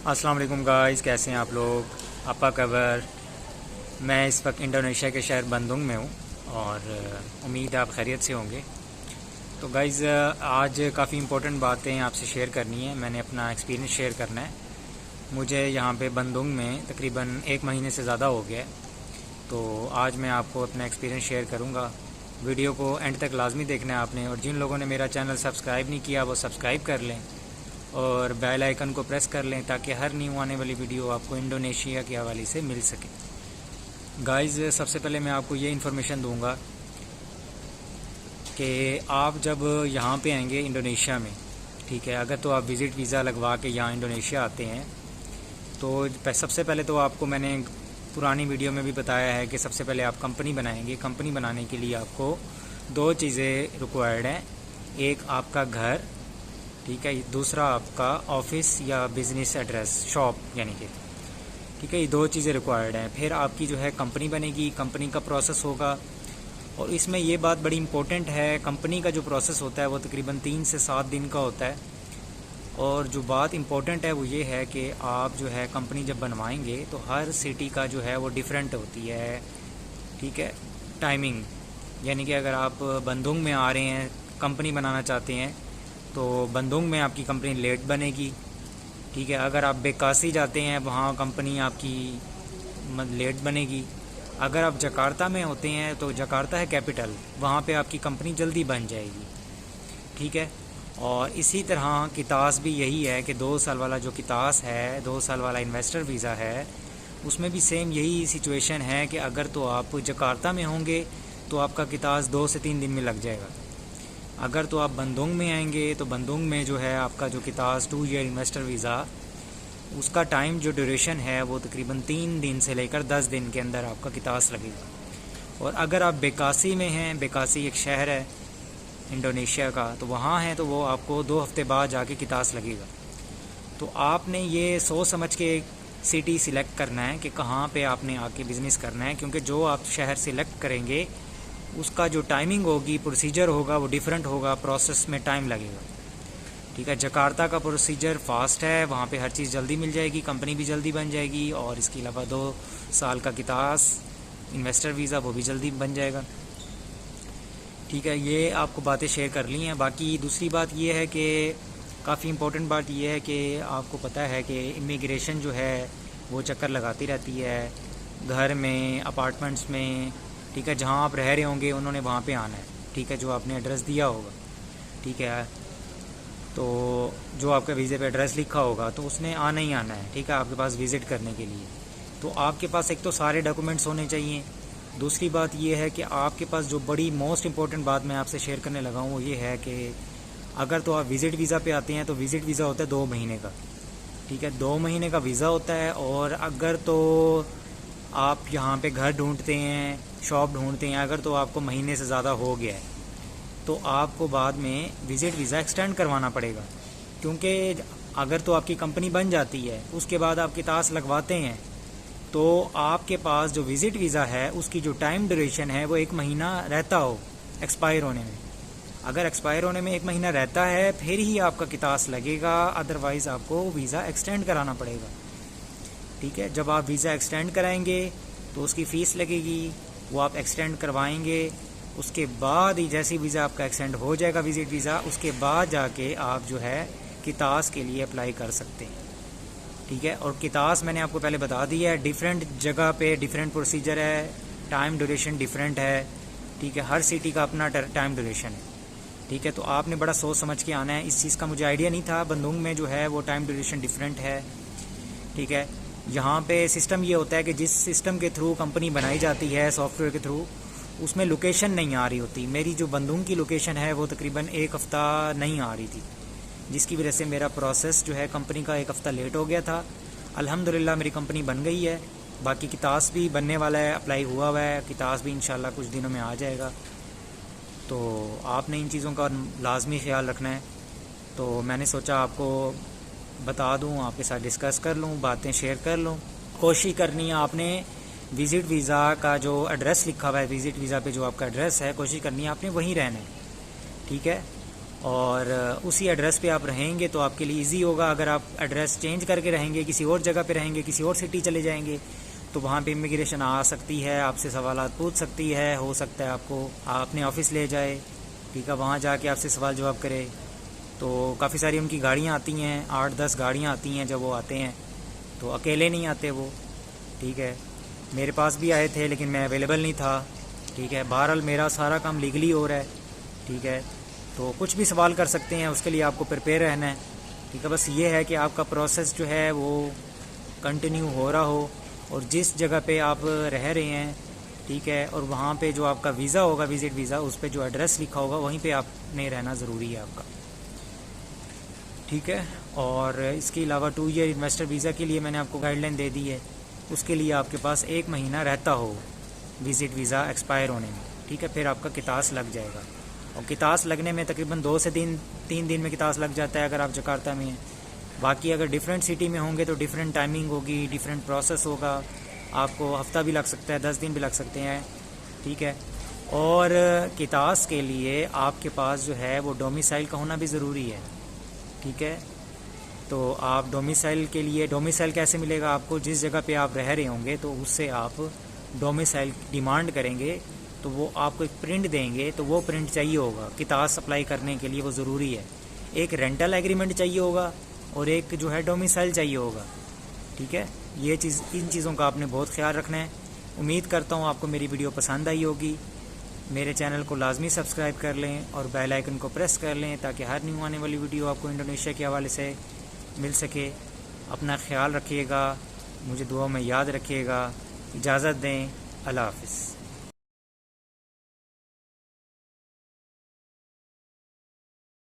अस्सलाम वालेकुम गाइस, कैसे हैं आप लोग। आपका कवर। मैं इस वक्त इंडोनेशिया के शहर बंदुंग में हूँ और उम्मीद है आप खैरियत से होंगे। तो गाइस, आज काफ़ी इम्पोर्टेंट बातें आपसे शेयर करनी है। मैंने अपना एक्सपीरियंस शेयर करना है। मुझे यहाँ पे बंदुंग में तकरीबन 1 महीने से ज़्यादा हो गया है। तो आज मैं आपको अपना एक्सपीरियंस शेयर करूँगा। वीडियो को एंड तक लाजमी देखना है आपने, और जिन लोगों ने मेरा चैनल सब्सक्राइब नहीं किया वो सब्सक्राइब कर लें और बेल आइकन को प्रेस कर लें ताकि हर न्यू आने वाली वीडियो आपको इंडोनेशिया के हवाले से मिल सके। गाइस, सबसे पहले मैं आपको ये इन्फॉर्मेशन दूंगा कि आप जब यहाँ पे आएंगे इंडोनेशिया में, ठीक है, अगर तो आप विज़िट वीज़ा लगवा के यहाँ इंडोनेशिया आते हैं तो सबसे पहले तो आपको मैंने पुरानी वीडियो में भी बताया है कि सबसे पहले आप कंपनी बनाएंगे। कंपनी बनाने के लिए आपको 2 चीज़ें रिक्वायर्ड हैं। एक आपका घर, ठीक है, दूसरा आपका ऑफिस या बिज़नेस एड्रेस, शॉप यानी कि, ठीक है, ये 2 चीज़ें रिक्वायर्ड हैं। फिर आपकी जो है कंपनी बनेगी, कंपनी का प्रोसेस होगा। और इसमें ये बात बड़ी इंपॉर्टेंट है, कंपनी का जो प्रोसेस होता है वो तकरीबन 3 से 7 दिन का होता है। और जो बात इंपॉर्टेंट है वो ये है कि आप जो है कंपनी जब बनवाएंगे तो हर सिटी का जो है वो डिफरेंट होती है, ठीक है, टाइमिंग। यानी कि अगर आप बंदुंग में आ रहे हैं, कंपनी बनाना चाहते हैं, तो बंदुंग में आपकी कंपनी लेट बनेगी, ठीक है। अगर आप बेकासी जाते हैं वहाँ कंपनी आपकी लेट बनेगी। अगर आप जकार्ता में होते हैं तो जकार्ता है कैपिटल, वहाँ पे आपकी कंपनी जल्दी बन जाएगी, ठीक है। और इसी तरह कितास भी यही है कि 2 साल वाला जो कितास है, 2 साल वाला इन्वेस्टर वीज़ा है, उसमें भी सेम यही सिचुएशन है कि अगर तो आप जकार्ता में होंगे तो आपका कितास 2 से 3 दिन में लग जाएगा। अगर तो आप बंदुंग में आएंगे तो बंदुंग में जो है आपका जो कितास 2 ईयर इन्वेस्टर वीज़ा, उसका टाइम जो ड्यूरेशन है वो तकरीबन 3 दिन से लेकर 10 दिन के अंदर आपका कितास लगेगा। और अगर आप बेकासी में हैं, बेकासी एक शहर है इंडोनेशिया का, तो वहाँ है तो वो आपको 2 हफ्ते बाद जाके कितास लगेगा। तो आपने ये सोच समझ के सिटी सिलेक्ट करना है कि कहाँ पे आपने आके बिज़नेस करना है, क्योंकि जो आप शहर सिलेक्ट करेंगे उसका जो टाइमिंग होगी, प्रोसीजर होगा, वो डिफरेंट होगा, प्रोसेस में टाइम लगेगा, ठीक है। जकार्ता का प्रोसीजर फास्ट है, वहाँ पे हर चीज़ जल्दी मिल जाएगी, कंपनी भी जल्दी बन जाएगी, और इसके अलावा 2 साल का कितास इन्वेस्टर वीज़ा वो भी जल्दी बन जाएगा, ठीक है। ये आपको बातें शेयर कर ली हैं। बाकी दूसरी बात ये है कि काफ़ी इम्पोर्टेंट बात ये है कि आपको पता है कि इमिग्रेशन जो है वो चक्कर लगाती रहती है घर में, अपार्टमेंट्स में, ठीक है। जहाँ आप रह रहे होंगे उन्होंने वहाँ पे आना है, ठीक है, जो आपने एड्रेस दिया होगा, ठीक है। तो जो आपके वीज़े पे एड्रेस लिखा होगा तो उसने आना ही आना है, ठीक है, आपके पास विज़िट करने के लिए। तो आपके पास एक तो सारे डॉक्यूमेंट्स होने चाहिए। दूसरी बात ये है कि आपके पास जो बड़ी मोस्ट इम्पॉर्टेंट बात मैं आपसे शेयर करने लगा हूँ वो ये है कि अगर तो आप विज़िट वीज़ा पे आते हैं तो विज़िट वीज़ा होता है 2 महीने का, ठीक है, 2 महीने का वीज़ा होता है। और अगर तो आप यहाँ पे घर ढूंढते हैं, शॉप ढूंढते हैं, अगर तो आपको महीने से ज़्यादा हो गया है तो आपको बाद में विज़िट वीज़ा एक्सटेंड करवाना पड़ेगा, क्योंकि अगर तो आपकी कंपनी बन जाती है उसके बाद आप कितास लगवाते हैं तो आपके पास जो विज़िट वीज़ा है उसकी जो टाइम ड्यूरेशन है वो 1 महीना रहता हो एक्सपायर होने में। अगर एक्सपायर होने में 1 महीना रहता है फिर ही आपका कितास लगेगा, अदरवाइज़ आपको वीज़ा एक्सटेंड कराना पड़ेगा, ठीक है। जब आप वीज़ा एक्सटेंड कराएंगे तो उसकी फ़ीस लगेगी, वो आप एक्सटेंड करवाएंगे। उसके बाद ही जैसे वीज़ा आपका एक्सटेंड हो जाएगा विज़िट वीज़ा, उसके बाद जाके आप जो है कितास के लिए अप्लाई कर सकते हैं, ठीक है। और कितास मैंने आपको पहले बता दिया है, डिफरेंट जगह पे डिफरेंट प्रोसीजर है, टाइम ड्यूरेशन डिफरेंट है, ठीक है, हर सिटी का अपना टाइम ड्यूरेशन है, ठीक है। तो आपने बड़ा सोच समझ के आना है। इस चीज़ का मुझे आइडिया नहीं था, बंदुंग में जो है वो टाइम ड्यूरेशन डिफरेंट है, ठीक है। यहाँ पे सिस्टम ये होता है कि जिस सिस्टम के थ्रू कंपनी बनाई जाती है, सॉफ्टवेयर के थ्रू, उसमें लोकेशन नहीं आ रही होती। मेरी जो बंदुंग की लोकेशन है वो तकरीबन 1 हफ़्ता नहीं आ रही थी, जिसकी वजह से मेरा प्रोसेस जो है कंपनी का 1 हफ़्ता लेट हो गया था। अल्हम्दुलिल्लाह मेरी कंपनी बन गई है। बाकी कितास भी बनने वाला है, अप्लाई हुआ हुआ है, कितास भी इंशाल्लाह कुछ दिनों में आ जाएगा। तो आपने इन चीज़ों का लाजमी ख्याल रखना है। तो मैंने सोचा आपको बता दूं, आपके साथ डिस्कस कर लूं, बातें शेयर कर लूं। कोशिश करनी है आपने विज़िट वीज़ा का जो एड्रेस लिखा हुआ है, विज़िट वीज़ा पे जो आपका एड्रेस है, कोशिश करनी है आपने वहीं रहना है, ठीक है। और उसी एड्रेस पे आप रहेंगे तो आपके लिए इजी होगा। अगर आप एड्रेस चेंज करके रहेंगे, किसी और जगह पे रहेंगे, किसी और सिटी चले जाएंगे, तो वहाँ पे इमिग्रेशन आ सकती है, आपसे सवालात पूछ सकती है, हो सकता है आपको अपने ऑफिस ले जाए, ठीक है, वहाँ जाके आपसे सवाल जवाब करे। तो काफ़ी सारी उनकी गाड़ियाँ आती हैं, 8-10 गाड़ियाँ आती हैं जब वो आते हैं, तो अकेले नहीं आते वो, ठीक है। मेरे पास भी आए थे लेकिन मैं अवेलेबल नहीं था, ठीक है। बहरहाल मेरा सारा काम लीगली हो रहा है, ठीक है। तो कुछ भी सवाल कर सकते हैं, उसके लिए आपको प्रिपेयर रहना है, ठीक है। बस ये है कि आपका प्रोसेस जो है वो कंटिन्यू हो रहा हो, और जिस जगह पे आप रह रहे हैं, ठीक है, और वहाँ पे जो आपका वीज़ा होगा, विज़िट वीज़ा, उस पे जो एड्रेस लिखा होगा वहीं पे आपने रहना ज़रूरी है आपका, ठीक है। और इसके अलावा 2 ईयर इन्वेस्टर वीज़ा के लिए मैंने आपको गाइडलाइन दे दी है, उसके लिए आपके पास 1 महीना रहता हो विज़िट वीज़ा एक्सपायर होने में, ठीक है। फिर आपका कितास लग जाएगा, और कितास लगने में तकरीबन 2 से 3 दिन में कितास लग जाता है अगर आप जकार्ता में हैं। बाकी अगर डिफरेंट सिटी में होंगे तो डिफरेंट टाइमिंग होगी, डिफरेंट प्रोसेस होगा, आपको हफ्ता भी लग सकता है, 10 दिन भी लग सकते हैं, ठीक है। और कितास के लिए आपके पास जो है वो डोमिसाइल का होना भी ज़रूरी है, ठीक है। तो आप डोमिसाइल के लिए, डोमिसाइल कैसे मिलेगा आपको, जिस जगह पे आप रह रहे होंगे तो उससे आप डोमिसाइल डिमांड करेंगे तो वो आपको एक प्रिंट देंगे, तो वो प्रिंट चाहिए होगा कितास अप्लाई करने के लिए, वो ज़रूरी है। एक रेंटल एग्रीमेंट चाहिए होगा और एक जो है डोमिसाइल चाहिए होगा, ठीक है। ये चीज़, इन चीज़ों का आपने बहुत ख्याल रखना है। उम्मीद करता हूँ आपको मेरी वीडियो पसंद आई होगी। मेरे चैनल को लाजमी सब्सक्राइब कर लें और बेल आइकन को प्रेस कर लें ताकि हर न्यू आने वाली वीडियो आपको इंडोनेशिया के हवाले से मिल सके। अपना ख्याल रखिएगा, मुझे दुआ में याद रखिएगा। इजाज़त दें, अल्लाह हाफ़िज़।